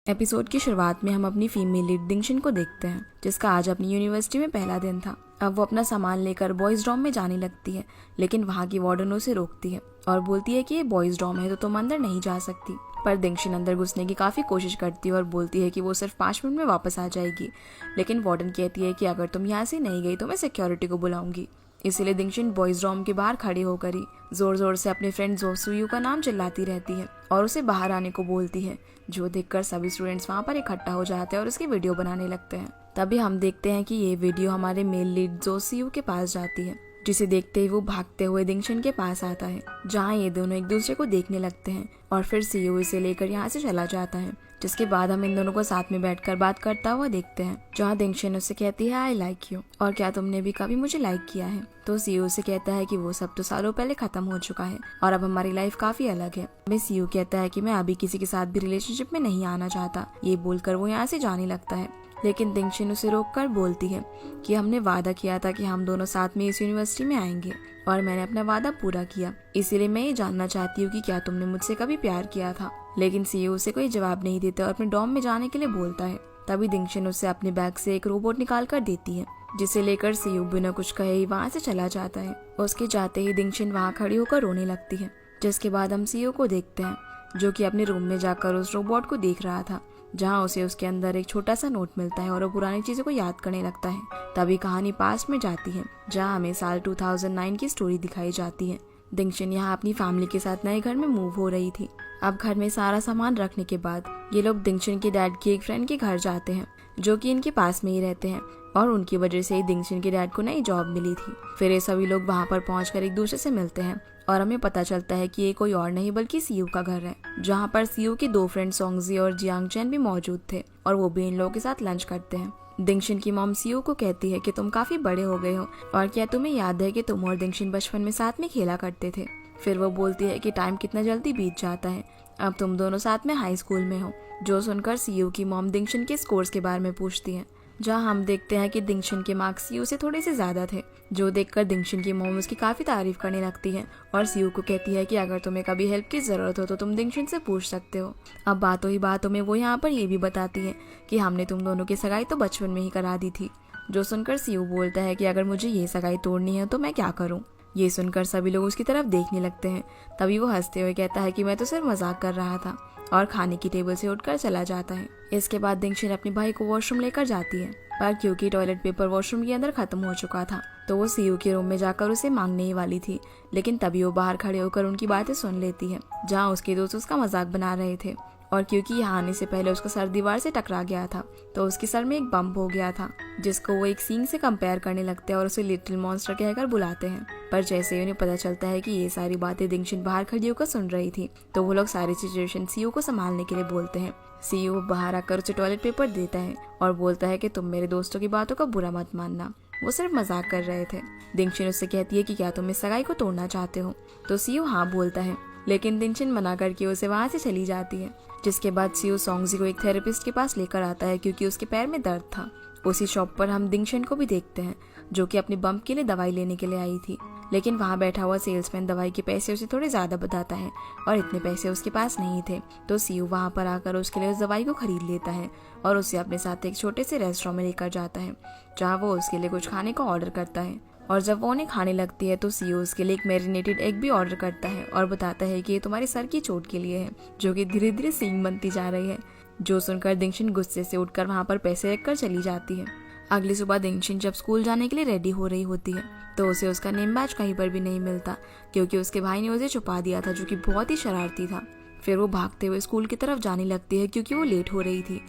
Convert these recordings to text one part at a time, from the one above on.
Episode की शुरुआत में हम अपनी फीमेल लीड दिंगशन को देखते हैं, जिसका आज अपनी यूनिवर्सिटी में पहला दिन था। अब वो अपना सामान लेकर बॉयज डॉर्म में जाने लगती है, लेकिन वहाँ की वार्डन उसे रोकती है और बोलती है कि ये बॉयज डॉर्म है तो तुम अंदर नहीं जा सकती। पर दिंगशन अंदर घुसने की काफ़ी कोशिश करती है और बोलती है कि वो सिर्फ 5 मिनट में वापस आ जाएगी, लेकिन वार्डन कहती है कि अगर तुम यहाँ से नहीं गई तो मैं सिक्योरिटी को बुलाऊंगी। इसीलिए दिंगशन बॉयज डॉर्म के बाहर खड़े होकर ही जोर जोर से अपने फ्रेंड जो सुयू का नाम चिल्लाती रहती है और उसे बाहर आने को बोलती है, जो देखकर सभी स्टूडेंट्स वहाँ पर इकट्ठा हो जाते हैं और उसकी वीडियो बनाने लगते हैं। तभी हम देखते हैं कि ये वीडियो हमारे मेल लीड जो सुयू के पास जाती है, जिसे देखते ही वो भागते हुए दिंगशन के पास आता है, जहाँ ये दोनों एक दूसरे को देखने लगते हैं और फिर सीयू इसे लेकर यहाँ से चला जाता है। जिसके बाद हम इन दोनों को साथ में बैठकर बात करता हुआ देखते हैं, जहाँ दिंगशन उससे कहती है आई लाइक यू, और क्या तुमने भी कभी मुझे लाइक किया है। तो सीयू उसे कहता है कि वो सब तो सालों पहले खत्म हो चुका है और अब हमारी लाइफ काफी अलग है। मैं सीयू कहता है कि मैं अभी किसी के साथ भी रिलेशनशिप में नहीं आना चाहता। ये बोलकर वो यहाँ से जाने लगता है, लेकिन दिंगशन उसे रोककर बोलती है कि हमने वादा किया था कि हम दोनों साथ में इस यूनिवर्सिटी में आएंगे और मैंने अपना वादा पूरा किया, इसीलिए मैं ये जानना चाहती हूँ कि क्या तुमने मुझसे कभी प्यार किया था। लेकिन सीयू उसे कोई जवाब नहीं देता और अपने डॉर्म में जाने के लिए बोलता है। तभी दिंगशन उसे अपने बैग से एक रोबोट निकाल कर देती है, जिसे लेकर सीयू बिना कुछ कहे ही वहाँ से चला जाता है। उसके जाते ही दिंगशन वहाँ खड़ी होकर रोने लगती है। जिसके बाद हम सीयू को देखते हैं, जो कि अपने रूम में जाकर उस रोबोट को देख रहा था, जहाँ उसे उसके अंदर एक छोटा सा नोट मिलता है और वो पुरानी चीजों को याद करने लगता है। तभी कहानी पास्ट में जाती है, जहाँ हमें साल 2009 की स्टोरी दिखाई जाती है। दिंगशन यहाँ अपनी फैमिली के साथ नए घर में मूव हो रही थी। अब घर में सारा सामान रखने के बाद ये लोग दिंगशन के डैड की एक फ्रेंड के घर जाते हैं, जो कि इनके पास में ही रहते हैं और उनकी वजह से ही दिंगशन के डैड को नई जॉब मिली थी। फिर ये सभी लोग वहाँ पर पहुंचकर एक दूसरे से मिलते हैं और हमें पता चलता है कि ये कोई और नहीं बल्कि सीयू का घर है, जहाँ पर सीयू के 2 फ्रेंड सोंगजी और जियांग चैन भी मौजूद थे और वो भी इन लोगों के साथ लंच करते हैं। दिंगशन की मॉम सीयू को कहती है कि तुम काफी बड़े हो गए हो और क्या तुम्हें याद है कि तुम और दिंगशन बचपन में साथ में खेला करते थे। फिर वो बोलती है कि टाइम कितना जल्दी बीत जाता है, अब तुम दोनों साथ में हाई स्कूल में हो। जो सुनकर सीयू की मॉम दिंगशन के स्कोर्स के बारे में पूछती है, जहाँ हम देखते हैं कि दिंगशन के मार्क्स सीयू से थोड़े से ज्यादा थे, जो देखकर दिंगशन की मॉम उसकी काफी तारीफ करने लगती है और सीयू को कहती है कि अगर तुम्हें कभी हेल्प की जरूरत हो तो तुम दिंगशन से पूछ सकते हो। अब बातों ही बातों में वो यहाँ पर ये भी बताती है कि हमने तुम दोनों की सगाई तो बचपन में ही करा दी थी। जो सुनकर सीयू बोलता है कि अगर मुझे ये सगाई तोड़नी है तो मैं क्या करूँ। ये सुनकर सभी लोग उसकी तरफ देखने लगते हैं। तभी वो हंसते हुए कहता है कि मैं तो सिर्फ मजाक कर रहा था और खाने की टेबल से उठकर चला जाता है। इसके बाद दिंगशन अपने भाई को वॉशरूम लेकर जाती है, पर क्योंकि टॉयलेट पेपर वॉशरूम के अंदर खत्म हो चुका था तो वो सीयू के रूम में जाकर उसे मांगने ही वाली थी, लेकिन तभी वो बाहर खड़े होकर उनकी बातें सुन लेती है, जहाँ उसके दोस्त उसका मजाक बना रहे थे। और क्योंकि यहाँ आने से पहले उसका सर दीवार से टकरा गया था तो उसके सर में एक बम्प हो गया था, जिसको वो एक सींग से कंपेयर करने लगते हैं और उसे लिटिल मॉन्स्टर कहकर बुलाते हैं। पर जैसे ही उन्हें पता चलता है कि ये सारी बातें दिंगशन बाहर खड़ी होकर सुन रही थी तो वो लोग सारी सिचुएशन सीयू को संभालने के लिए बोलते हैं। सीयू बाहर आकर उसे टॉयलेट पेपर देता है और बोलता है कि तुम मेरे दोस्तों की बातों का बुरा मत मानना, वो सिर्फ मजाक कर रहे थे। दिंगशन उससे कहती है कि क्या तुम इस सगाई को तोड़ना चाहते हो, तो सीयू हाँ बोलता है, लेकिन दिंगशन मना करके उसे वहाँ से चली जाती है। जिसके बाद सीयू सोंगजी को एक थेरेपिस्ट के पास लेकर आता है, क्योंकि उसके पैर में दर्द था। उसी शॉप पर हम दिंगशन को भी देखते हैं, जो कि अपने बम्प के लिए दवाई लेने के लिए आई थी, लेकिन वहाँ बैठा हुआ सेल्समैन दवाई के पैसे उसे थोड़े ज्यादा बताता है और इतने पैसे उसके पास नहीं थे। तो सीयू वहाँ पर आकर उसके लिए उस दवाई को खरीद लेता है और उसे अपने साथ एक छोटे से रेस्टोरेंट में लेकर जाता है, जहाँ वो उसके लिए कुछ खाने का ऑर्डर करता है। और जब वो उन्हें खाने लगती है तो सीयू उसके लिए एक मैरिनेटेड एग भी ऑर्डर करता है और बताता है कि ये तुम्हारे सर की चोट के लिए है, जो कि धीरे धीरे सींग बनती जा रही है। जो सुनकर दिंगशन गुस्से से उठकर वहाँ पर पैसे रखकर चली जाती है। अगली सुबह दिंगशन जब स्कूल जाने के लिए रेडी हो रही होती है तो उसे उसका नेम बैज कहीं पर भी नहीं मिलता, क्योंकि उसके भाई ने उसे छुपा दिया था, जो कि बहुत ही शरारती था। फिर वो भागते हुए स्कूल की तरफ जाने लगती है, क्योंकि वो लेट हो रही थी।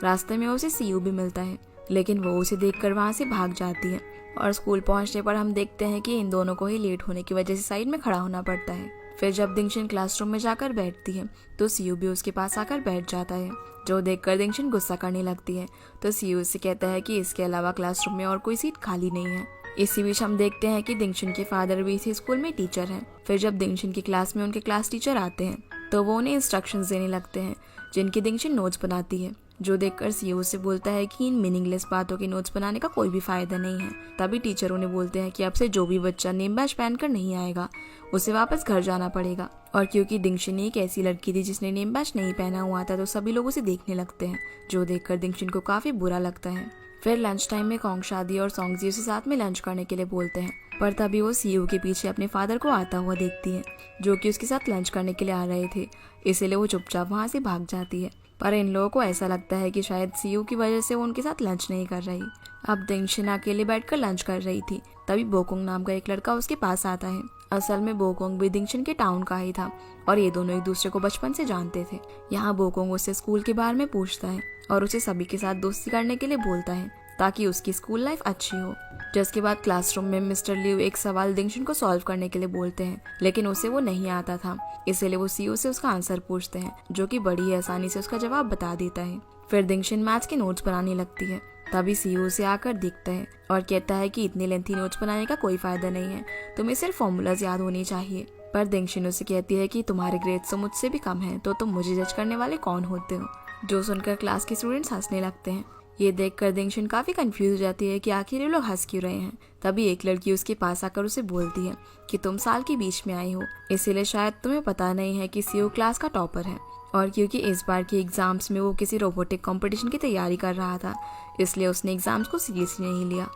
रास्ते में उसे सीयू भी मिलता है, लेकिन वो उसे देखकर वहाँ से भाग जाती है। और स्कूल पहुंचने पर हम देखते हैं कि इन दोनों को ही लेट होने की वजह से साइड में खड़ा होना पड़ता है। फिर जब दिंगशन क्लासरूम में जाकर बैठती है तो सीयू भी उसके पास आकर बैठ जाता है, जो देखकर दिंगशन गुस्सा करने लगती है। तो सीयू उससे कहता है कि इसके अलावा क्लासरूम में और कोई सीट खाली नहीं है। इसी बीच हम देखते हैं कि दिंगशन के फादर भी इसी स्कूल में टीचर हैं। फिर जब दिंगशन की क्लास में उनके क्लास टीचर आते हैं तो वो उन्हें इंस्ट्रक्शंस देने लगते हैं, जिनकी दिंगशन नोट्स बनाती है। जो देखकर सीईओ से बोलता है कि इन मीनिंगलेस बातों के नोट्स बनाने का कोई भी फायदा नहीं है। तभी टीचर उन्हें बोलते हैं कि अब से जो भी बच्चा नेम बैज पहनकर नहीं आएगा उसे वापस घर जाना पड़ेगा। और क्योंकि दिंगशिन एक ऐसी लड़की थी जिसने नेम बैज नहीं पहना हुआ था तो सभी लोग उसे देखने लगते हैं, जो देखकर दिंगशिन को काफी बुरा लगता है। फिर लंच टाइम में कॉन्ग शादी और सॉन्गजी उसे साथ में लंच करने के लिए बोलते हैं, पर तभी वो सीईओ के पीछे अपने फादर को आता हुआ देखती है, जो कि उसके साथ लंच करने के लिए आ रहे थे। इसीलिए वो चुपचाप वहाँ से भाग जाती है। पर इन लोगों को ऐसा लगता है कि शायद सीईओ की वजह से वो उनके साथ लंच नहीं कर रही। अब दिंगशिन अकेले बैठकर लंच कर रही थी, तभी बोकोंग नाम का एक लड़का उसके पास आता है। असल में बोकोंग भी दिंगशिन के टाउन का ही था और ये दोनों एक दूसरे को बचपन से जानते थे। यहाँ बोकोंग उससे स्कूल के बारे में पूछता है और उसे सभी के साथ दोस्ती करने के लिए बोलता है ताकि उसकी स्कूल लाइफ अच्छी हो। जिसके बाद क्लासरूम में मिस्टर लिू एक सवाल दिंगशिन को सॉल्व करने के लिए बोलते हैं, लेकिन उसे वो नहीं आता था। इसलिए वो सीईओ से उसका आंसर पूछते हैं, जो कि बड़ी ही आसानी से उसका जवाब बता देता है। फिर दिंगशिन मैथ्स के नोट्स बनाने लगती है। तभी सीईओ से आकर दिखता है और कहता है कि इतने लेंथी नोट्स बनाने का कोई फायदा नहीं है, तुम्हें सिर्फ फॉर्मूलाज याद होने चाहिए। पर दिंगशिन उसे कहती है कि तुम्हारे ग्रेड्स तो मुझसे भी कम हैं, तो तुम मुझे जज करने वाले कौन होते हो। जो सुनकर क्लास के स्टूडेंट्स हंसने लगते हैं। ये देखकर दिंगशिन काफी कंफ्यूज हो जाती है कि आखिर ये लोग हंस क्यों रहे हैं। तभी एक लड़की उसके पास आकर उसे बोलती है कि तुम साल के बीच में आई हो, इसीलिए शायद तुम्हें पता नहीं है कि सीईओ क्लास का टॉपर है। और क्योंकि इस बार के एग्जाम्स में वो किसी रोबोटिक कंपटीशन की तैयारी कर रहा था, इसलिए उसने एग्जाम्स को सीरियसली नहीं लिया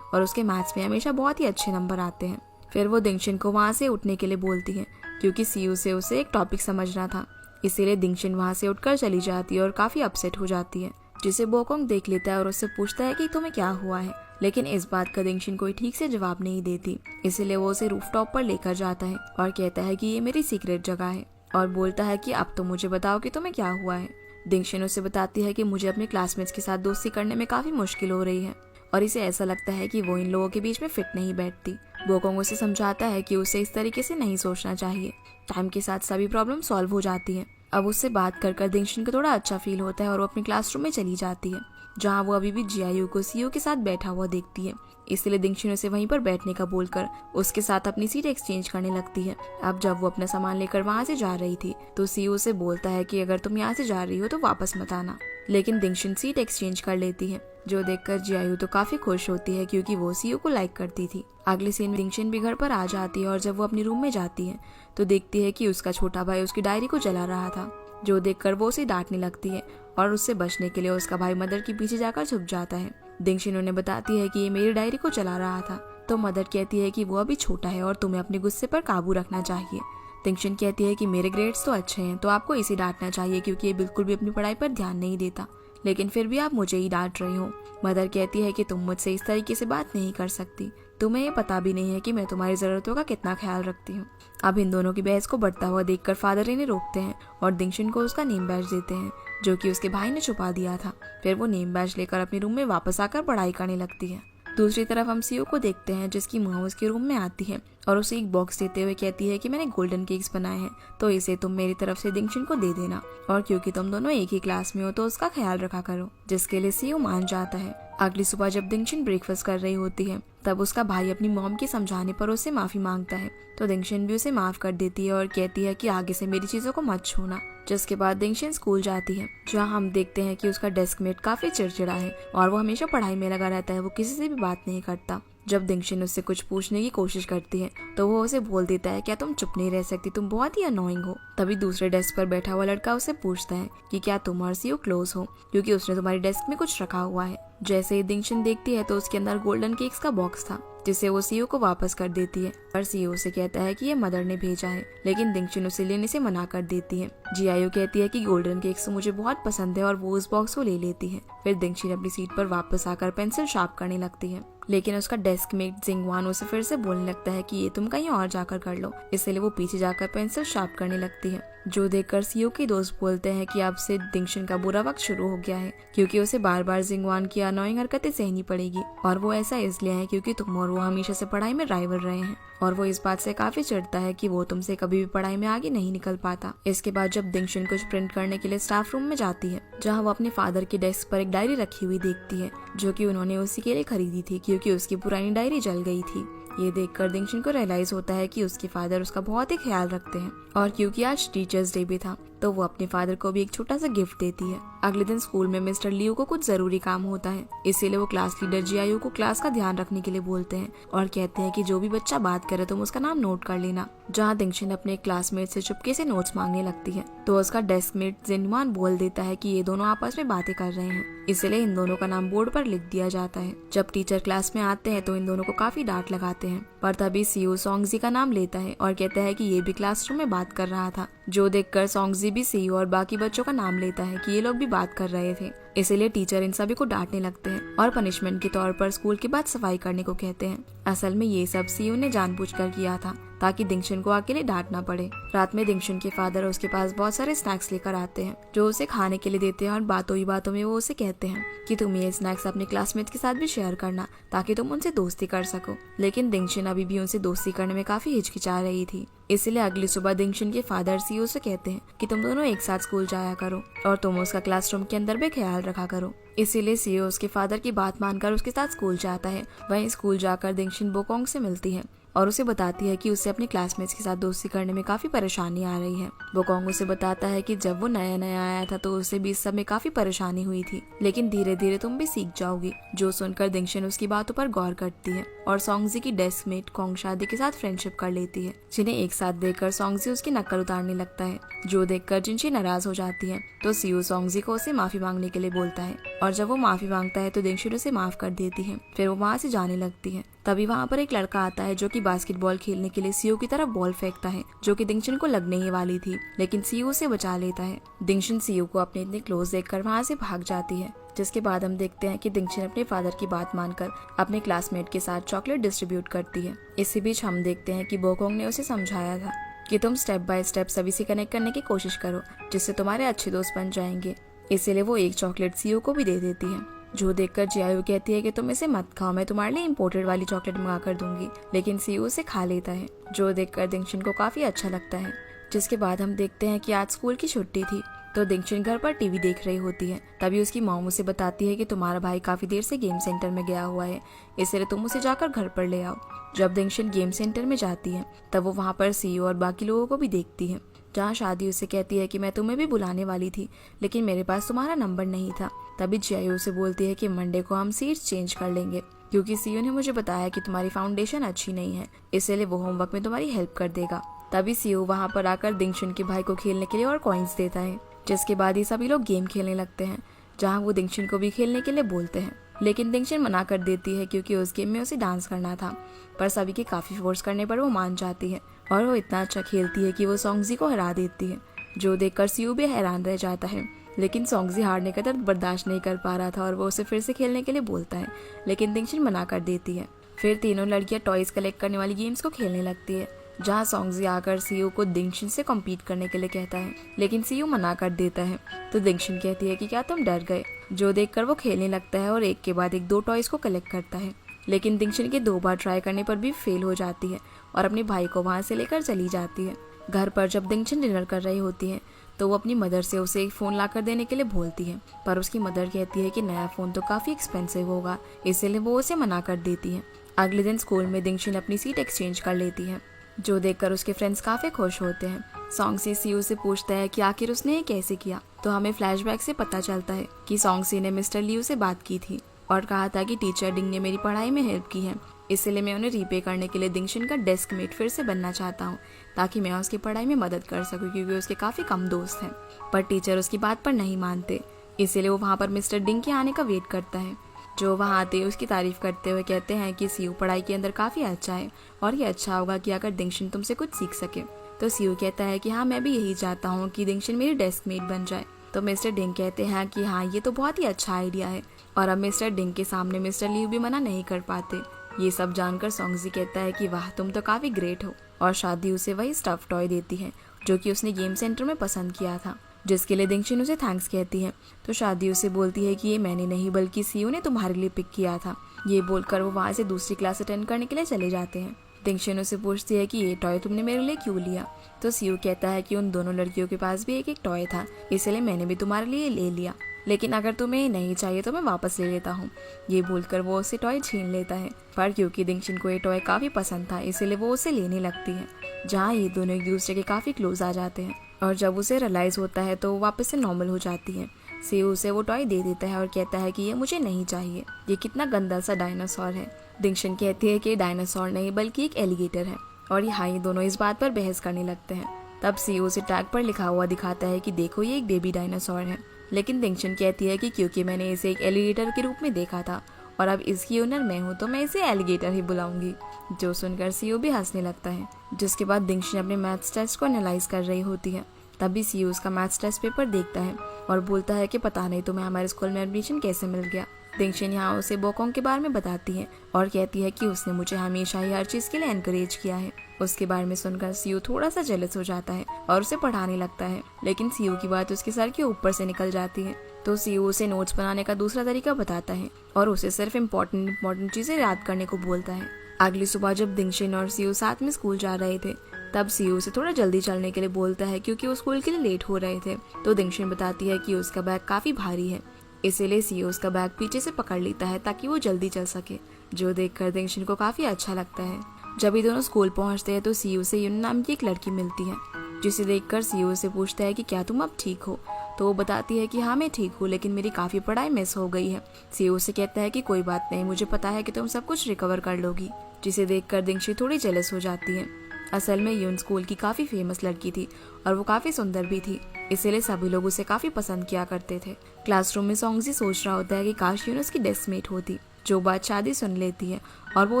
और उसके मैथ्स में हमेशा बहुत ही अच्छे नंबर आते हैं। फिर वो दिंगशिन को वहाँ से उठने के लिए बोलती है, क्योंकि सीईओ से उसे एक टॉपिक समझना था। इसीलिए दिंगशिन वहाँ से उठकर चली जाती है और काफी अपसेट हो जाती है, जिसे बोकोंग देख लेता है और उससे पूछता है कि तुम्हें क्या हुआ है। लेकिन इस बात का दिंगशिन कोई ठीक से जवाब नहीं देती, इसलिए वो उसे रूफटॉप पर लेकर जाता है और कहता है कि ये मेरी सीक्रेट जगह है और बोलता है कि अब तो मुझे बताओ कि तुम्हें क्या हुआ है। दिंगशिन उसे बताती है कि मुझे अपने क्लासमेट्स के साथ दोस्ती करने में काफी मुश्किल हो रही है और इसे ऐसा लगता है कि वो इन लोगों के बीच में फिट नहीं बैठती। बोकोंग उसे समझाता है कि उसे इस तरीके से नहीं सोचना चाहिए, टाइम के साथ सभी प्रॉब्लम सॉल्व हो जाती है। अब उससे बात कर दिंगशिन को थोड़ा अच्छा फील होता है और वो अपने क्लासरूम में चली जाती है, जहाँ वो अभी भी जियायू को सीईओ के साथ बैठा हुआ देखती है। इसलिए दिंगशिन उसे वहीं पर बैठने का बोलकर उसके साथ अपनी सीट एक्सचेंज करने लगती है। अब जब वो अपना सामान लेकर वहाँ से जा रही थी तो सीईओ से बोलता है कि अगर तुम यहाँ से जा रही हो तो वापस मत आना, लेकिन दिंगशिन सीट एक्सचेंज कर लेती है, जो देखकर जियायू तो काफी खुश होती है क्योंकि वो सीईओ को लाइक करती थी। अगले सीन में दिंगशिन भी घर पर आ जाती है और जब वो अपने रूम में जाती है तो देखती है कि उसका छोटा भाई उसकी डायरी को जला रहा था, जो देखकर वो उसे डांटने लगती है और उससे बचने के लिए उसका भाई मदर के पीछे जाकर छुप जाता है। दिंगशिन उन्हें बताती है कि ये मेरी डायरी को चला रहा था, तो मदर कहती है कि वो अभी छोटा है और तुम्हें अपने गुस्से पर काबू रखना चाहिए। दिंगशिन कहती है कि मेरे ग्रेड्स तो अच्छे हैं, तो आपको इसे डांटना चाहिए क्योंकि ये बिल्कुल भी अपनी पढ़ाई पर ध्यान नहीं देता, लेकिन फिर भी आप मुझे ही डांट रही हो। मदर कहती है कि तुम मुझसे इस तरीके से बात नहीं कर सकती, तुम्हें ये पता भी नहीं है कि मैं तुम्हारी जरूरतों का कितना ख्याल रखती हूँ। अब इन दोनों की बहस को बढ़ता हुआ देखकर फादर इन्हें रोकते हैं और दिंगशिन को उसका नेम बैज देते हैं, जो कि उसके भाई ने छुपा दिया था। फिर वो नेम बैज लेकर अपने रूम में वापस आकर पढ़ाई करने लगती है। दूसरी तरफ हम सीईओ को देखते हैं, जिसकी माँ उसके रूम में आती है और उसे एक बॉक्स देते हुए कहती है कि मैंने गोल्डन केक्स बनाए हैं, तो इसे तुम मेरी तरफ से दिंगशिन को दे देना, और क्योंकि तुम दोनों एक ही क्लास में हो तो उसका ख्याल रखा करो, जिसके लिए सीईओ मान जाता है। अगली सुबह जब दिंगशिन ब्रेकफास्ट कर रही होती है तब उसका भाई अपनी मॉम के समझाने पर उससे माफी मांगता है, तो दिंगशिन भी उसे माफ कर देती है और कहती है कि आगे से मेरी चीजों को मत छूना। जिसके बाद दिंगशिन स्कूल जाती है, जहाँ हम देखते हैं कि उसका डेस्कमेट काफी चिड़चिड़ा है और वो हमेशा पढ़ाई में लगा रहता है, वो किसी से भी बात नहीं करता। जब दिंगशिन उससे कुछ पूछने की कोशिश करती है तो वो उसे बोल देता है, क्या तुम चुप नहीं रह सकती, तुम बहुत ही अनोइंग हो। तभी दूसरे डेस्क पर बैठा हुआ लड़का उसे पूछता है कि क्या तुम और सीईओ क्लोज हो, क्योंकि उसने तुम्हारी डेस्क में कुछ रखा हुआ है। जैसे ही दिंगशिन देखती है तो उसके अंदर गोल्डन केक्स का बॉक्स था, जिसे वो सीईओ को वापस कर देती है और सीईओ से कहता है कि ये मदर ने भेजा है, लेकिन दिंगशिन उसे लेने से मना कर देती है। जियायू कहती है कि गोल्डन केक्स मुझे बहुत पसंद है और वो उस बॉक्स को ले लेती है। फिर दिंगशिन अपनी सीट पर वापस आकर पेंसिल शार्प करने लगती है, लेकिन उसका डेस्कमेट जिंगवान उसे फिर से बोलने लगता है कि ये तुम कहीं और जाकर कर लो, इसलिए वो पीछे जाकर पेंसिल शार्प करने लगती है। जो देखकर सीईओ के दोस्त बोलते हैं कि अब से दिंगशिन का बुरा वक्त शुरू हो गया है, क्योंकि उसे बार बार जिंगवान की अनोइंग हरकतें सहनी पड़ेगी, और वो ऐसा इसलिए है क्योंकि तुम और वो हमेशा से पढ़ाई में राइवल रहे हैं, और वो इस बात से काफी चिढ़ता है कि वो तुमसे कभी भी पढ़ाई में आगे नहीं निकल पाता। इसके बाद जब दिंगशिन कुछ प्रिंट करने के लिए स्टाफ रूम में जाती है, जहाँ वो अपने फादर के डेस्क पर एक डायरी रखी हुई देखती है, जो कि उन्होंने उसी के लिए खरीदी थी क्योंकि उसकी पुरानी डायरी जल गई थी। ये देखकर दिंगशिन को रियलाइज होता है कि उसके फादर उसका बहुत ही ख्याल रखते हैं, और क्योंकि आज टीचर्स डे भी था तो वो अपने फादर को भी एक छोटा सा गिफ्ट देती है। अगले दिन स्कूल में मिस्टर लियो को कुछ जरूरी काम होता है, इसीलिए वो क्लास लीडर जियायू को क्लास का ध्यान रखने के लिए बोलते हैं और कहते हैं कि जो भी बच्चा बात करे तुम उसका नाम नोट कर लेना। जहाँ दिंगशन अपने क्लासमेट से चुपके से नोट्स मांगने लगती है तो उसका डेस्कमेट जिनमान बोल देता है कि ये दोनों आपस में बातें कर रहे हैं, इसलिए इन दोनों का नाम बोर्ड पर लिख दिया जाता है। जब टीचर क्लास में आते हैं तो इन दोनों को काफी डांट लगाते हैं, पर तभी सीयू सोंगजी का नाम लेता है और कहता है कि ये भी क्लासरूम में बात कर रहा था। जो देखकर सोंगजी भी सीयू और बाकी बच्चों का नाम लेता है कि ये लोग भी बात कर रहे थे, इसीलिए टीचर इन सभी को डांटने लगते हैं और पनिशमेंट के तौर पर स्कूल के बाद सफाई करने को कहते हैं। असल में ये सब सीयू ने जानबूझकर किया था ताकि दिंगशन को अकेले डांट ना पड़े। रात में दिंगशन के फादर उसके पास बहुत सारे स्नैक्स लेकर आते हैं जो उसे खाने के लिए देते हैं और बातों ही बातों में वो उसे कहते हैं कि तुम ये स्नैक्स अपने क्लासमेट के साथ भी शेयर करना ताकि तुम उनसे दोस्ती कर सको। लेकिन दिंगशन अभी भी उनसे दोस्ती करने में काफी हिचकिचा रही थी, इसलिए अगली सुबह दिंगशन के फादर सीयू से कहते हैं कि तुम दोनों एक साथ स्कूल जाया करो और तुम उसका क्लासरूम के अंदर भी ख्याल रखा करो। इसीलिए सीयू उसके फादर की बात मानकर उसके साथ स्कूल जाता है। वहीं स्कूल जाकर दिंगशन बोकोंग से मिलती है और उसे बताती है कि उसे अपने क्लासमेट्स के साथ दोस्ती करने में काफी परेशानी आ रही है। बोकोंग उसे बताता है कि जब वो नया नया आया था तो उसे भी इस सब में काफी परेशानी हुई थी, लेकिन धीरे धीरे तुम भी सीख जाओगी। जो सुनकर दिंगशन उसकी बातों पर गौर करती है और सोंगजी की डेस्कमेट कोंग शादी के साथ फ्रेंडशिप कर लेती है, जिन्हें एक साथ देखकर सोंगजी उसकी नकल उतारने लगता है। जो देखकर जिनशी नाराज हो जाती है तो सीयू सोंगजी को उसे माफी मांगने के लिए बोलता है और जब वो माफी मांगता है तो दिंगशन उसे माफ कर देती है। फिर वो वहाँ से जाने लगती है। तभी वहाँ पर एक लड़का आता है जो कि बास्केटबॉल खेलने के लिए सीयू की तरफ बॉल फेंकता है जो कि दिंगशन को लगने ही वाली थी, लेकिन सीयू उसे बचा लेता है। दिंगशन सीयू को अपने इतने क्लोज देखकर वहाँ से भाग जाती है, जिसके बाद हम देखते हैं कि दिंगशन अपने फादर की बात मानकर अपने क्लासमेट के साथ चॉकलेट डिस्ट्रीब्यूट करती है। इसी बीच हम देखते हैं कि बोकोंग ने उसे समझाया था कि तुम स्टेप बाय स्टेप सभी से कनेक्ट करने की कोशिश करो जिससे तुम्हारे अच्छे दोस्त बन जाएंगे। इसीलिए वो एक चॉकलेट सीयू को भी दे देती है। जो देखकर जियायू कहती है कि तुम इसे मत खाओ, मैं तुम्हारे लिए इम्पोर्टेड वाली चॉकलेट मंगा कर दूंगी, लेकिन सीयू उसे खा लेता है। जो देखकर दिंगशन को काफी अच्छा लगता है। जिसके बाद हम देखते हैं कि आज स्कूल की छुट्टी थी तो दिंगशन घर पर टीवी देख रही होती है। तभी उसकी मॉम उसे बताती है कि तुम्हारा भाई काफी देर से गेम सेंटर में गया हुआ है, इसलिए तुम उसे जाकर घर पर ले आओ। जब दिंगशन गेम सेंटर में जाती है तब वो वहाँ पर सीयू और बाकी लोगों को भी देखती है। जहाँ शादी उसे कहती है कि मैं तुम्हें भी बुलाने वाली थी लेकिन मेरे पास तुम्हारा नंबर नहीं था। तभी जियायू उसे बोलती है कि मंडे को हम सीट्स चेंज कर लेंगे क्योंकि सीयू ने मुझे बताया कि तुम्हारी फाउंडेशन अच्छी नहीं है, इसलिए वो होमवर्क में तुम्हारी हेल्प कर देगा। तभी सीयू वहाँ पर आकर दिंगशन के भाई को खेलने के लिए और कॉइन्स देता है, जिसके बाद ये सभी लोग गेम खेलने लगते हैं जहाँ वो दिंगशन को भी खेलने के लिए बोलते हैं, लेकिन दिंगशन मना कर देती है क्योंकि उस गेम में उसे डांस करना था। पर सभी के काफी फोर्स करने पर वो मान जाती है और वो इतना अच्छा खेलती है कि वो सोंगजी को हरा देती है। जो देखकर सीयू भी हैरान रह जाता है, लेकिन सोंगजी हारने का दर्द बर्दाश्त नहीं कर पा रहा था और वो उसे फिर से खेलने के लिए बोलता है, लेकिन दिंगशन मना कर देती है। फिर तीनों लड़कियां टॉयज कलेक्ट करने वाली गेम्स को खेलने लगती है जहाँ सोंगजी आकर सीयू को दिंगशन से कम्पीट करने के लिए कहता है, लेकिन सीयू मना कर देता है। तो दिंगशन कहती है कि क्या तुम डर गए। जो देखकर वो खेलने लगता है और एक के बाद एक 2 टॉयज को कलेक्ट करता है, लेकिन दिंगशन के 2 बार ट्राई करने पर भी फेल हो जाती है और अपने भाई को वहाँ से लेकर चली जाती है। घर पर जब दिंगशन डिनर कर रही होती है तो वो अपनी मदर से उसे एक फ़ोन ला कर देने के लिए बोलती है, पर उसकी मदर कहती है कि नया फ़ोन तो काफ़ी एक्सपेंसिव होगा, इसलिए वो उसे मना कर देती है। अगले दिन स्कूल में दिंगशन अपनी सीट एक्सचेंज कर लेती है, जो देखकर उसके फ्रेंड्स काफ़ी खुश होते हैं। सोंगजी सीयू से पूछता है कि आखिर उसने ये कैसे किया, तो हमें फ्लैशबैक से पता चलता है कि सोंगजी ने मिस्टर लियू से बात की थी और कहा था कि टीचर डिंग ने मेरी पढ़ाई में हेल्प की है, इसलिए मैं उन्हें रीपे करने के लिए दिंगशन का डेस्क मेट फिर से बनना चाहता हूँ ताकि मैं उसकी पढ़ाई में मदद कर सकूँ क्योंकि उसके काफ़ी कम दोस्त हैं। पर टीचर उसकी बात पर नहीं मानते, इसीलिए वो वहाँ पर मिस्टर डिंग के आने का वेट करता है। जो वहाँ आते उसकी तारीफ करते हुए कहते हैं कि सीयू पढ़ाई के अंदर काफ़ी अच्छा है और ये अच्छा होगा कि अगर दिंगशन तुमसे कुछ सीख सके। तो सीयू कहता है कि हाँ, मैं भी यही चाहता हूँ कि दिंगशन मेरी डेस्क मेट बन जाए। तो मिस्टर डिंग कहते हैं कि हाँ, ये तो बहुत ही अच्छा आइडिया है और अब मिस्टर डिंग के सामने मिस्टर लियू भी मना नहीं कर पाते। ये सब जानकर सोंगजी कहता है कि वाह, तुम तो काफ़ी ग्रेट हो, और शादी उसे वही स्टफ टॉय देती है जो कि उसने गेम सेंटर में पसंद किया था, जिसके लिए दिंगशन उसे थैंक्स कहती है। तो शादी उसे बोलती है कि ये मैंने नहीं बल्कि सीयू ने तुम्हारे लिए पिक किया था। ये बोलकर वो वहाँ से दूसरी क्लास अटेंड करने के लिए चले जाते हैं। दिंगशन उसे पूछती है कि ये टॉय तुमने मेरे लिए क्यों लिया। तो सीयू कहता है कि उन दोनों लड़कियों के पास भी एक एक टॉय था, इसलिए मैंने भी तुम्हारे लिए ले लिया, लेकिन अगर तुम्हें नहीं चाहिए तो मैं वापस ले लेता हूँ। ये बोलकर वो उससे टॉय छीन लेता है, पर क्योंकि दिंगशन को ये टॉय काफ़ी पसंद था इसलिए वो उसे लेने लगती है। जहाँ ये दोनों एक दूसरे के काफ़ी क्लोज आ जाते हैं और जब उसे रियलाइज़ होता है तो वो वापस से नॉर्मल हो जाती है। सीयू उसे वो टॉय दे देता है और कहता है कि ये मुझे नहीं चाहिए, ये कितना गंदा सा डायनासोर है। दिंगशन कहती है कि ये डायनासोर नहीं बल्कि एक एलिगेटर है। और ये दोनों इस बात पर बहस करने लगते हैं। तब सीयू उसे टैग पर लिखा हुआ दिखाता है कि देखो ये एक बेबी डायनासोर है। लेकिन दिंगशन कहती है कि क्योंकि मैंने इसे एक एलिगेटर के रूप में देखा था और अब इसकी ओनर मैं हूँ तो मैं इसे एलिगेटर ही बुलाऊंगी। जो सुनकर सीयू भी हंसने लगता है। जिसके बाद दिंगशन अपने मैथ्स टेस्ट को एनालाइज कर रही होती है। तभी सीयू उसका मैथ्स टेस्ट पेपर देखता है और बोलता है कि पता नहीं तुम्हें हमारे स्कूल में एडमिशन कैसे मिल गया। दिंगशन यहाँ उसे बोकोंग के बारे में बताती है और कहती है कि उसने मुझे हमेशा ही हर चीज़ के लिए एनकरेज किया है। उसके बारे में सुनकर सीयू थोड़ा सा जेलस हो जाता है और उसे पढ़ाने लगता है। लेकिन सीयू की बात उसके सर के ऊपर से निकल जाती है तो सीयू उसे नोट्स बनाने का दूसरा तरीका बताता है और उसे सिर्फ इम्पोर्टेंट चीज़ें याद करने को बोलता है। अगली सुबह जब दिंगशन और सीयू साथ में स्कूल जा रहे थे तब सीयू उसे थोड़ा जल्दी चलने के लिए बोलता है क्योंकि वो स्कूल के लिए लेट हो रहे थे। तो दिंगशन बताती है कि उसका बैग काफ़ी भारी है, इसीलिए सीयू उसका बैग पीछे से पकड़ लेता है ताकि वो जल्दी चल सके। जो देखकर दिंगशन को काफ़ी अच्छा लगता है। जब ये दोनों स्कूल पहुंचते हैं तो सीयू से यून नाम की एक लड़की मिलती है, जिसे देखकर सीयू से पूछता है कि क्या तुम अब ठीक हो। तो वो बताती है कि हाँ मैं ठीक हूँ, लेकिन मेरी काफ़ी पढ़ाई मिस हो गई है। सीयू से कहता है कि कोई बात नहीं, मुझे पता है कि तुम सब कुछ रिकवर कर लोगी। जिसे देखकर दिंगशन थोड़ी जेलस हो जाती है। असल में यून स्कूल की काफ़ी फेमस लड़की थी और वो काफ़ी सुंदर भी थी, इसीलिए सभी लोग उसे काफ़ी पसंद किया करते थे। क्लासरूम में सॉन्गजी सोच रहा होता है कि काश यून उसकी डेस्कमेट होती। जो बात शादी सुन लेती है और वो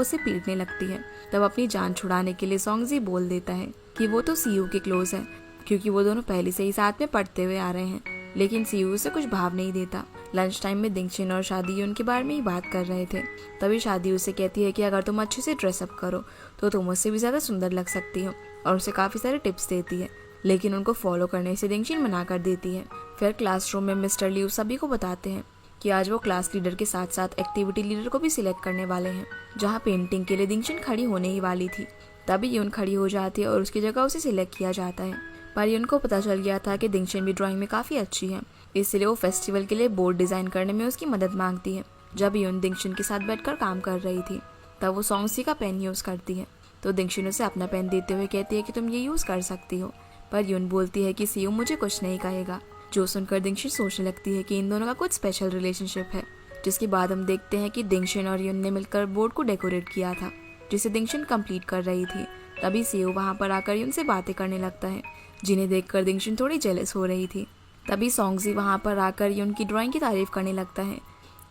उसे पीटने लगती है। तब अपनी जान छुड़ाने के लिए सॉन्गजी बोल देता है कि वो तो सीयू के क्लोज है क्योंकि वो दोनों पहले से ही साथ में पढ़ते हुए आ रहे हैं। लेकिन सीयू उसे कुछ भाव नहीं देता। लंच टाइम में दिंगशन और शादी उनके बारे में ही बात कर रहे थे। तभी शादी उसे कहती है कि अगर तुम अच्छे से ड्रेसअप करो तो तुम उससे भी ज़्यादा सुंदर लग सकती हो और उसे काफ़ी सारे टिप्स देती है। लेकिन उनको फॉलो करने से दिंगशन मना कर देती है। फिर क्लासरूम में मिस्टर लियू सभी को बताते हैं कि आज वो क्लास लीडर के साथ साथ एक्टिविटी लीडर को भी सिलेक्ट करने वाले हैं। जहाँ पेंटिंग के लिए दिंगशन खड़ी होने ही वाली थी तभी यून खड़ी हो जाती है और उसकी जगह उसे सिलेक्ट किया जाता है। पर यून को पता चल गया था कि दिंगशन भी ड्राइंग में काफ़ी अच्छी है, इसलिए वो फेस्टिवल के लिए बोर्ड डिज़ाइन करने में उसकी मदद मांगती है। जब यून दिंगशन के साथ बैठकर काम कर रही थी तब वो सॉन्गजी का पेन यूज़ करती है। तो दिंगशन उसे अपना पेन देते हुए कहती है कि तुम ये यूज़ कर सकती हो। पर यून बोलती है कि सीयू मुझे कुछ नहीं कहेगा। जो सुनकर दिंगशन सोचने लगती है कि इन दोनों का कुछ स्पेशल रिलेशनशिप है। जिसके बाद हम देखते हैं कि दिंगशन और यून ने मिलकर बोर्ड को डेकोरेट किया था, जिसे दिंगशन कंप्लीट कर रही थी। तभी सीयू वहाँ पर आकर यून से बातें करने लगता है, जिन्हें देखकर दिंगशन थोड़ी जेलस हो रही थी। तभी सॉन्गजी वहाँ पर आकर यून की ड्राइंग की तारीफ करने लगता है।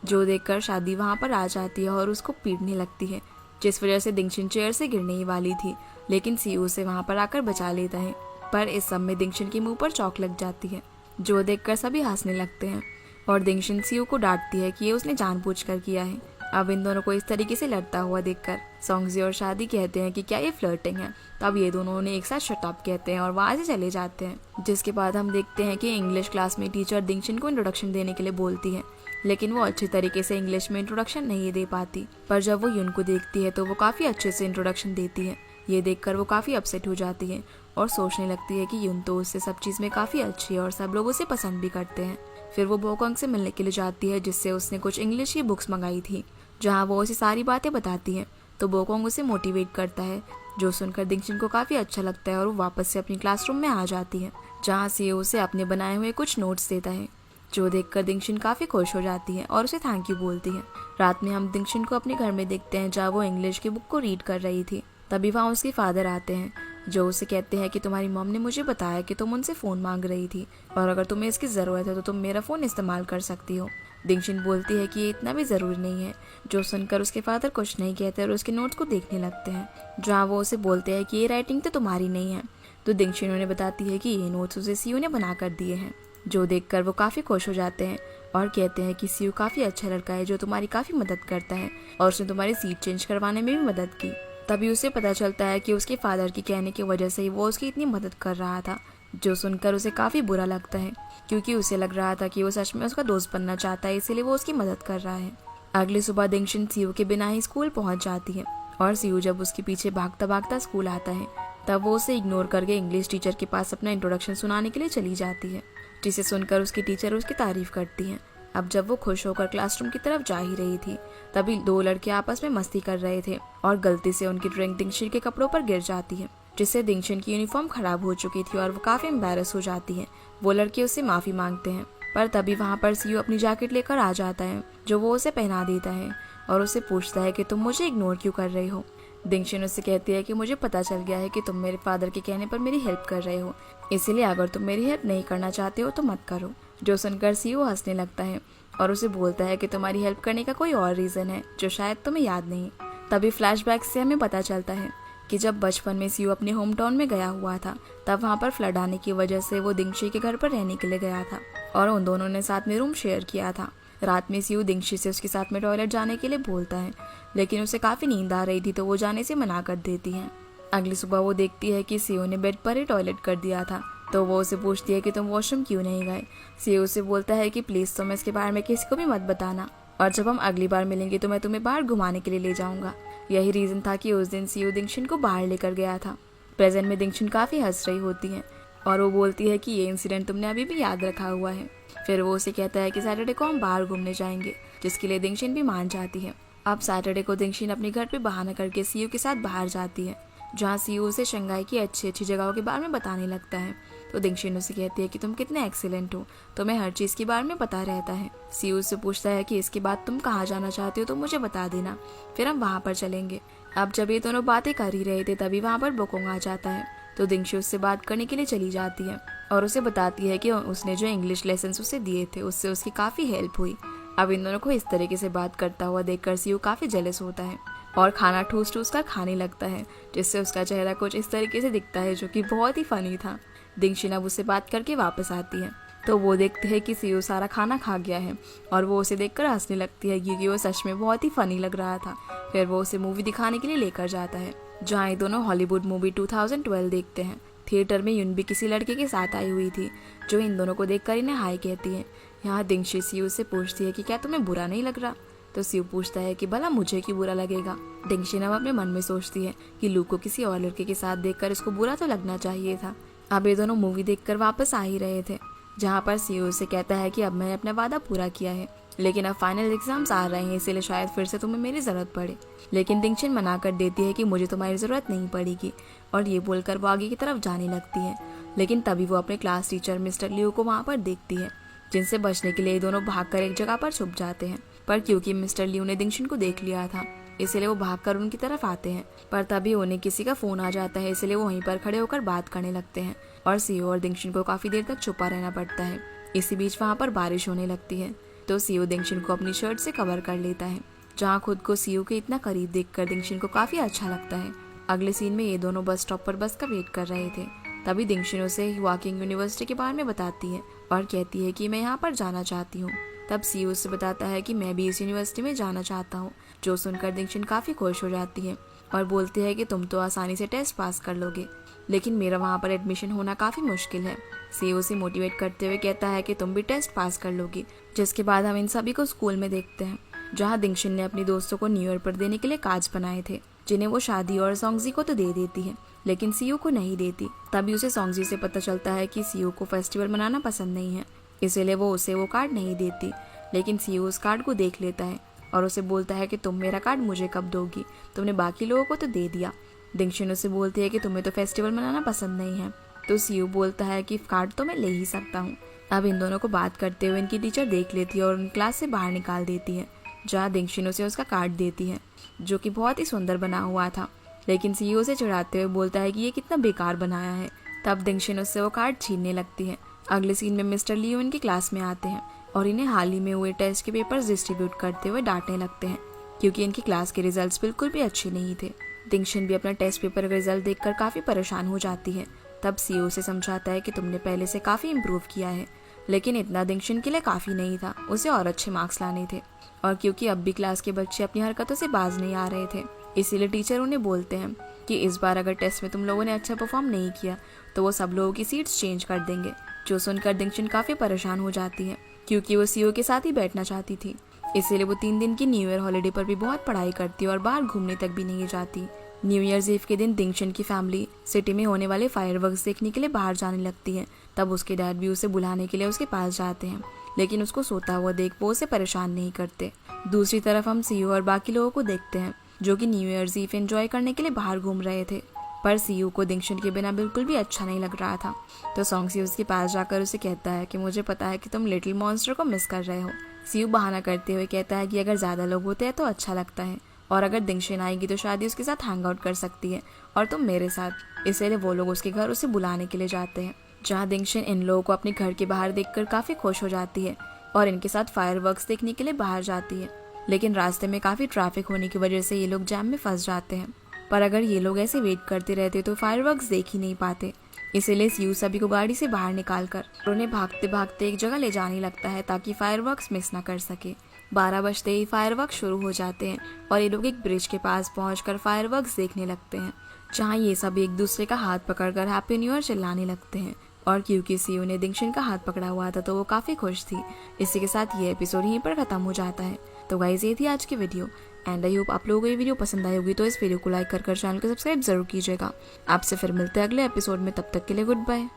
जो देखकर शादी वहाँ पर आ जाती है और उसको पीटने लगती है, जिस वजह से दिंगशन चेयर से गिरने ही वाली थी। लेकिन सीयू उसे वहाँ पर आकर बचा लेता है। पर इस सब में दिंगशन के मुंह पर चौक लग जाती है, जो देखकर सभी हंसने लगते हैं और दिंगशन सीयू को डांटती है कि ये उसने जानबूझकर किया है। अब इन दोनों को इस तरीके से लड़ता हुआ देखकर सॉन्गजी और शादी कहते हैं कि क्या ये फ्लर्टिंग है। तब ये दोनों ने एक साथ शट अप कहते हैं और वहाँ से चले जाते हैं। जिसके बाद हम देखते हैं कि इंग्लिश क्लास में टीचर दिंगशन को इंट्रोडक्शन देने के लिए बोलती है, लेकिन वो अच्छी तरीके से इंग्लिश में इंट्रोडक्शन नहीं दे पाती। पर जब वो यून को देखती है तो वो काफ़ी अच्छे से इंट्रोडक्शन देती है। ये देखकर वो काफ़ी अपसेट हो जाती है और सोचने लगती है कि यून तो उससे सब चीज़ में काफ़ी अच्छी है और सब लोग उसे पसंद भी करते हैं। फिर वो बोकोंग से मिलने के लिए जाती है, जिससे उसने कुछ इंग्लिश की बुक्स मंगाई थी, जहाँ वो उसे सारी बातें बताती है। तो बोकोंग उसे मोटिवेट करता है, जो सुनकर दिंगशन को काफ़ी अच्छा लगता है और वो वापस से अपनी क्लासरूम में आ जाती है, जहाँ सीयू उसे अपने बनाए हुए कुछ नोट्स देता है। जो देखकर दिंगशन काफ़ी खुश हो जाती है और उसे थैंक यू बोलती है। रात में हम दिंगशन को अपने घर में देखते हैं, जहाँ वो इंग्लिश की बुक को रीड कर रही थी। तभी वहाँ उसके फादर आते हैं, जो उसे कहते हैं कि तुम्हारी मॉम ने मुझे बताया कि तुम उनसे फ़ोन मांग रही थी और अगर तुम्हें इसकी ज़रूरत है तो तुम मेरा फ़ोन इस्तेमाल कर सकती हो। दिंगशन बोलती है कि ये इतना भी ज़रूरी नहीं है। जो सुनकर उसके फादर कुछ नहीं कहते और उसके नोट्स को देखने लगते हैं, जहाँ वो उसे बोलते हैं कि ये राइटिंग तो तुम्हारी नहीं है। तो दिंगशन उन्हें बताती है कि ये नोट्स उसे सीयू ने बना कर दिए हैं। जो देखकर वो काफ़ी खुश हो जाते हैं और कहते हैं कि सीयू काफ़ी अच्छा लड़का है, जो तुम्हारी काफ़ी मदद करता है और उसने तुम्हारी सीट चेंज करवाने में भी मदद की। तभी उसे पता चलता है कि उसके फादर की कहने की वजह से ही वो उसकी इतनी मदद कर रहा था। जो सुनकर उसे काफ़ी बुरा लगता है, क्योंकि उसे लग रहा था कि वो सच में उसका दोस्त बनना चाहता है, इसीलिए वो उसकी मदद कर रहा है। अगली सुबह दिंगशन सीयू के बिना ही स्कूल पहुंच जाती है और सीयू जब उसके पीछे भागता भागता स्कूल आता है तब वो उसे इग्नोर करके इंग्लिश टीचर के पास अपना इंट्रोडक्शन सुनाने के लिए चली जाती है, जिसे सुनकर उसकी टीचर उसकी तारीफ करती है। अब जब वो खुश होकर क्लासरूम की तरफ जा ही रही थी तभी दो लड़के आपस में मस्ती कर रहे थे और गलती से उनकी ड्रिंक दिंगशन के कपड़ों पर गिर जाती है, जिससे दिंगशन की यूनिफॉर्म खराब हो चुकी थी और वो काफी एम्बैरस हो जाती है। वो लड़के उससे माफी मांगते हैं, पर तभी वहाँ पर सीयू अपनी जैकेट लेकर आ जाता है, जो वो उसे पहना देता है और उससे पूछता है कि तुम मुझे इग्नोर क्यों कर रही हो। दिंगशन उससे कहती है कि मुझे पता चल गया है कि तुम मेरे फादर के कहने पर मेरी हेल्प कर रहे हो, इसीलिए अगर तुम मेरी हेल्प नहीं करना चाहते हो तो मत करो। जो सुनकर सीयू हंसने लगता है और उसे बोलता है कि तुम्हारी हेल्प करने का कोई और रीजन है जो शायद तुम्हें याद नहीं। तभी फ्लैशबैक से हमें पता चलता है कि जब बचपन में सीयू अपने होम टाउन में गया हुआ था, तब वहाँ पर फ्लड आने की वजह से वो दिंगशी के घर पर रहने के लिए गया था और उन दोनों ने साथ में रूम शेयर किया था। रात में सीयू दिंगशी से उसके साथ में टॉयलेट जाने के लिए बोलता है, लेकिन उसे काफी नींद आ रही थी तो वो जाने से मना कर देती है। अगली सुबह वो देखती है कि सीयू ने बेड पर ही टॉयलेट कर दिया था, तो वो उसे पूछती है कि तुम वॉशरूम क्यों नहीं गए। सीयू उसे बोलता है कि प्लीज तुम इसके बारे में किसी को भी मत बताना, और जब हम अगली बार मिलेंगे तो मैं तुम्हें बाहर घुमाने के लिए ले जाऊंगा। यही रीजन था कि उस दिन सीयू दिंगशन को बाहर लेकर गया था। प्रेजेंट में दिंगशन काफी हंस रही होती है और वो बोलती है कि ये इंसिडेंट तुमने अभी भी याद रखा हुआ है। फिर वो उसे कहता है कि सैटरडे को हम बाहर घूमने जाएंगे, जिसके लिए दिंगशन भी मान जाती है। अब सैटरडे को दिंगशन अपने घर पे बहाना करके सीयू के साथ बाहर जाती है, जहाँ सीयू उसे शंघाई की अच्छी अच्छी जगहों के बारे में बताने लगता है। तो दिंगशन उसे कहती है कि तुम कितने एक्सीलेंट हो, तुम्हें हर चीज के बारे में पता रहता है। सीयू उससे पूछता है कि इसके बाद तुम कहाँ जाना चाहते हो तो मुझे बता देना, फिर हम वहाँ पर चलेंगे। अब जब ये दोनों बातें कर ही रहे थे तभी वहाँ पर बोकोंग आ जाता है, तो दिंगशी उससे बात करने के लिए चली जाती है और उसे बताती है कि उसने जो इंग्लिश लेसन उसे दिए थे उससे उसकी काफी हेल्प हुई। अब इन दोनों को इस तरीके से बात करता हुआ देखकर सीयू काफी जेलस होता है और खाना ठूस ठूस कर खाने लगता है, जिससे उसका चेहरा कुछ इस तरीके से दिखता है, जो कि बहुत ही फनी था। दिंगशी अब उससे बात करके वापस आती है, तो वो देखते हैं कि सीयू सारा खाना खा गया है और वो उसे देखकर हंसने लगती है क्योंकि वो सच में बहुत ही फनी लग रहा था। फिर वो उसे मूवी दिखाने के लिए लेकर जाता है, जहाँ ये दोनों हॉलीवुड मूवी 2012 देखते हैं। थिएटर में यून भी किसी लड़के के साथ आई हुई थी, जो इन दोनों को देखकर इन्हें हाय कहती है। यहाँ दिंगशी सीयू से पूछती है कि क्या तुम्हें बुरा नहीं लग रहा, तो सीयू पूछता है कि भला मुझे क्यों बुरा लगेगा। दिंगशी अब अपने मन में सोचती है कि लू को किसी और लड़के के साथ देखकर इसको बुरा तो लगना चाहिए था। अब ये दोनों मूवी देखकर वापस आ ही रहे थे, जहाँ पर सीयू से कहता है कि अब मैंने अपना वादा पूरा किया है, लेकिन अब फाइनल एग्जाम्स आ रहे हैं, इसीलिए शायद फिर से तुम्हें मेरी जरूरत पड़े। लेकिन दिंगशन मना कर देती है कि मुझे तुम्हारी जरूरत नहीं पड़ेगी, और ये बोलकर वो आगे की तरफ जाने लगती है। लेकिन तभी वो अपने क्लास टीचर मिस्टर लियो को वहाँ पर देखती है, जिनसे बचने के लिए ये दोनों भागकर एक जगह पर छुप जाते हैं। पर क्योंकि मिस्टर लियो ने दिंगशन को देख लिया था, इसलिए वो भागकर उनकी तरफ आते हैं। पर तभी उन्हें किसी का फोन आ जाता है, इसलिए वो वहीं पर खड़े होकर बात करने लगते हैं और सीयू और दिंगशन को काफी देर तक छुपा रहना पड़ता है। इसी बीच वहाँ पर बारिश होने लगती है, तो सीयू दिंगशन को अपनी शर्ट से कवर कर लेता है, जहाँ खुद को सीयू के इतना करीब देखकर दिंगशन को काफी अच्छा लगता है। अगले सीन में ये दोनों बस स्टॉप पर बस का वेट कर रहे थे। तभी दिंगशन उसे वॉकिंग यूनिवर्सिटी के बारे में बताती है और कहती है कि मैं यहाँ पर जाना चाहती हूँ। तब सीयू उससे बताता है कि मैं भी इस यूनिवर्सिटी में जाना चाहता हूँ, जो सुनकर दिंगशन काफी खुश हो जाती है और बोलती है कि तुम तो आसानी से टेस्ट पास कर लोगे, लेकिन मेरा वहाँ पर एडमिशन होना काफी मुश्किल है। सीयू उसे मोटिवेट करते हुए कहता है कि तुम भी टेस्ट पास कर लोगी। जिसके बाद हम इन सभी को स्कूल में देखते हैं, जहाँ दिंगशन ने अपने दोस्तों को न्यू ईयर पर देने के लिए कार्ड्स बनाए थे, जिन्हें वो शादी और सोंगजी को तो दे देती है, लेकिन सीयू को नहीं देती। तभी उसे सोंगजी से पता चलता है कि सीयू को फेस्टिवल मनाना पसंद नहीं है, इसीलिए वो उसे वो कार्ड नहीं देती। लेकिन सीयू उस कार्ड को देख लेता है और उसे बोलता है कि तुम मेरा कार्ड मुझे कब दोगी, तुमने बाकी लोगों को तो दे दिया। दिंगशन उसे बोलती है कि तुम्हें तो फेस्टिवल मनाना पसंद नहीं है, तो सीयू बोलता है कि कार्ड तो मैं ले ही सकता हूँ। अब इन दोनों को बात करते हुए इनकी टीचर देख लेती है और उन क्लास से बाहर निकाल देती है, जहाँ दिंगशन उसे उसका कार्ड देती है, जो कि बहुत ही सुंदर बना हुआ था। लेकिन सीयू उसे चिढ़ाते हुए बोलता है कि ये कितना बेकार बनाया है। तब दिंगशन उससे वो कार्ड छीनने लगती है। अगले सीन में मिस्टर लियो इनकी क्लास में आते हैं और इन्हें हाल ही में हुए टेस्ट के पेपर्स डिस्ट्रीब्यूट करते हुए डांटने लगते हैं, क्योंकि इनकी क्लास के रिजल्ट्स बिल्कुल भी अच्छे नहीं थे। दिंगशन भी अपना टेस्ट पेपर का रिजल्ट देखकर काफी परेशान हो जाती है। तब सीयू से समझाता है कि तुमने पहले से काफी इम्प्रूव किया है, लेकिन इतना दिंगशन के लिए काफी नहीं था, उसे और अच्छे मार्क्स लाने थे। और क्योंकि अब भी क्लास के बच्चे अपनी हरकतों से बाज नहीं आ रहे थे, इसीलिए टीचर उन्हें बोलते हैं कि इस बार अगर टेस्ट में तुम लोगों ने अच्छा परफॉर्म नहीं किया तो वो सब लोगों की सीट्स चेंज कर देंगे। जो सुनकर दिंगशन काफी परेशान हो जाती है, क्योंकि वो सीयू के साथ ही बैठना चाहती थी। इसीलिए वो 3 दिन की न्यू ईयर हॉलीडे पर भी बहुत पढ़ाई करती है और बाहर घूमने तक भी नहीं जाती। न्यू ईयर्स ईव के दिन दिंगशन की फैमिली सिटी में होने वाले फायरवर्क्स देखने के लिए बाहर जाने लगती है। तब उसके डैड भी उसे बुलाने के लिए उसके पास जाते हैं, लेकिन उसको सोता हुआ देख वो उसे परेशान नहीं करते। दूसरी तरफ हम सीयू और बाकी लोगों को देखते हैं, जो कि न्यू ईयर्स ईव एंजॉय करने के लिए बाहर घूम रहे थे। पर सीयू को दिंगशन के बिना बिल्कुल भी अच्छा नहीं लग रहा था। तो सॉन्गसी उसके पास जाकर उसे कहता है कि मुझे पता है कि तुम लिटिल मॉन्स्टर को मिस कर रहे हो। सीयू बहाना करते हुए कहता है कि अगर ज़्यादा लोग होते हैं तो अच्छा लगता है, और अगर दिंगशन आएगी तो शादी उसके साथ हैंग आउट कर सकती है, और तुम मेरे साथ। इसलिए वो लोग उसके घर उसे बुलाने के लिए जाते हैं, जहाँ दिंगशन इन लोगों को अपने घर के बाहर देखकर काफ़ी खुश हो जाती है और इनके साथ फायरवर्क्स देखने के लिए बाहर जाती है। लेकिन रास्ते में काफ़ी ट्रैफिक होने की वजह से ये लोग जैम में फंस जाते हैं। पर अगर ये लोग ऐसे वेट करते रहते तो फायरवर्क्स देख ही नहीं पाते। इसीलिए सीयू सभी को गाड़ी से बाहर निकालकर उन्हें भागते भागते एक जगह ले जाने लगता है ताकि फायरवर्क्स मिस ना कर सके। 12 बजते ही फायरवर्क्स शुरू हो जाते हैं और ये लोग एक ब्रिज के पास पहुंचकर फायरवर्क्स देखने लगते हैं, जहाँ ये सब एक दूसरे का हाथ पकड़कर हैप्पी न्यू ईयर चिल्लाने लगते हैं। और क्योंकि सीयू ने दिंगशन का हाथ पकड़ा हुआ था तो वो काफ़ी खुश थी। इसी के साथ ये एपिसोड यहीं पर ख़त्म हो जाता है। तो गाइस, ये थी आज की वीडियो एंड आई होप आप लोगों को ये वीडियो पसंद आई होगी। तो इस वीडियो को लाइक कर चैनल को सब्सक्राइब जरूर कीजिएगा। आपसे फिर मिलते हैं अगले एपिसोड में, तब तक के लिए गुड बाय।